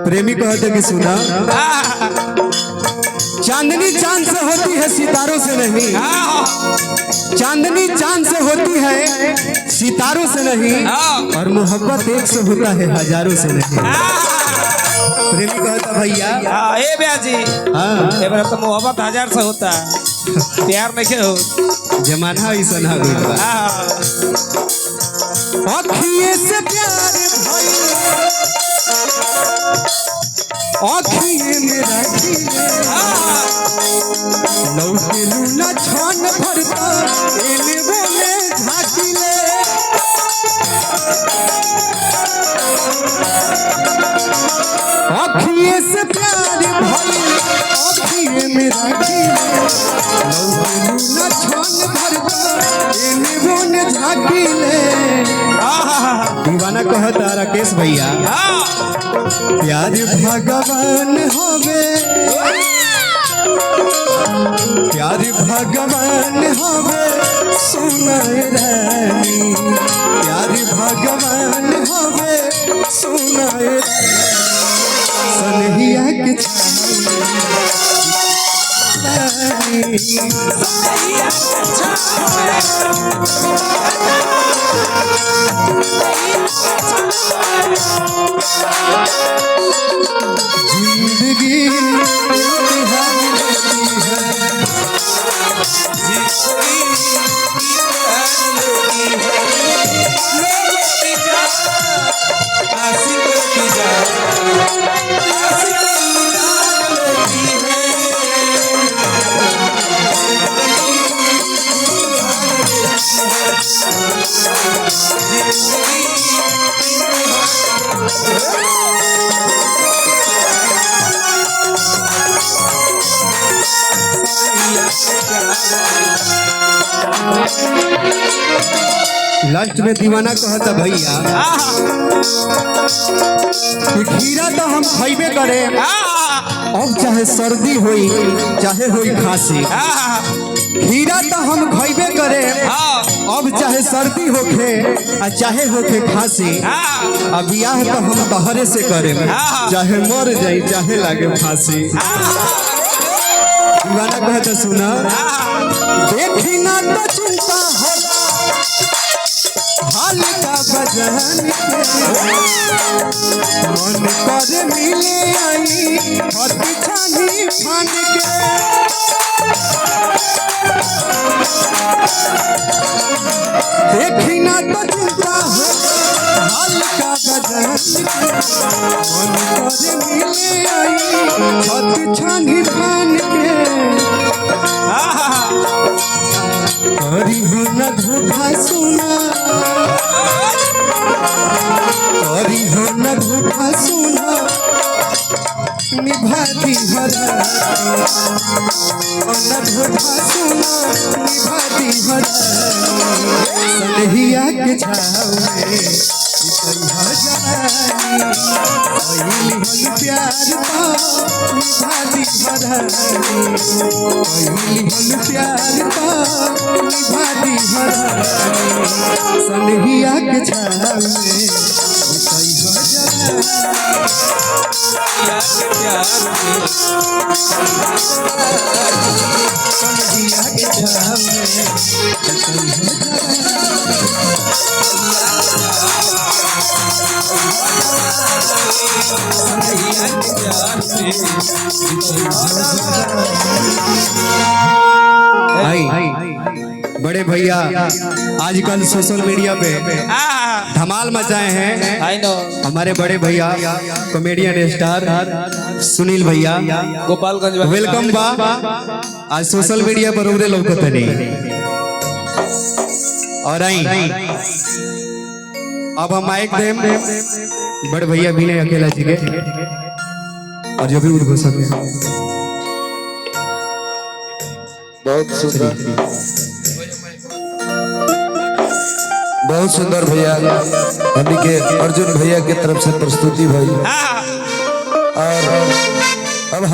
प्रेमी कहते कि सुना, चांदनी चांद से होती है सितारों से नहीं, चांदनी चांद से होती है सितारों से नहीं, और मोहब्बत एक से होता है हजारों से नहीं। प्रेमी कहता भैया ए ब्याजी, हाँ ए तो मोहब्बत हजार से होता है, प्यार में क्या हो जमाना ऐसा ना गया। अखिए से प्यार भाई, अखिए मेरा लौटे लूना छान भरता एने बोले झाकिले, अखिए से प्यार भाई, अखिए मेरा लौटे लूना छान भरता एने बोले झाकिले। दीवाना कहता राकेश भैया, प्यार भगवान होवे, प्यार भगवान होवे सुनाए रानी, प्यार भगवान होवे सुनाए सनहिया के जिंदगी लास्ट में दीवाना कहता भैया कि खीरा तो हम खइबे करे, अब चाहे सर्दी होई चाहे होई खांसी, खीरा तो हम खइबे करे, अब चाहे सर्दी होखे चाहे होखे खांसी, अब ब्याह तो हम तहरे से करे, चाहे मर जाई चाहे लागे फांसी। दीवाना कहता सुना, देखी ना तो चिंता होला हाल का बजान के, मन पर मिले आई हती छानी फान के, देखी ना तो चिंता होला हाल का बजान के, मन पर मिले आई हती छानी फान के। करी हो न धोखा सुना, करी हो न धोखा सुना, निभाती हरा न धोखा सुना, निभाती हरा सनहिया के छाव में प्यार निभाती हरानी, प्यार निभाती हरानी, सनहिया के छाव में सनहिया के छाव बड़े भैया आजकल सोशल मीडिया पे धमाल मचाए हैं हमारे बड़े भैया कॉमेडियन स्टार सुनील भैया गोपालगंज, वेलकम बा। आज सोशल मीडिया पर उरे लौकत नहीं, और आई अब हम माइक देम बड़े भैया विनय अकेला जी के, और जो भी उनको सके। बहुत सुंदर, बहुत सुंदर भैया, हमनी के अर्जुन भैया के तरफ से प्रस्तुति भई, और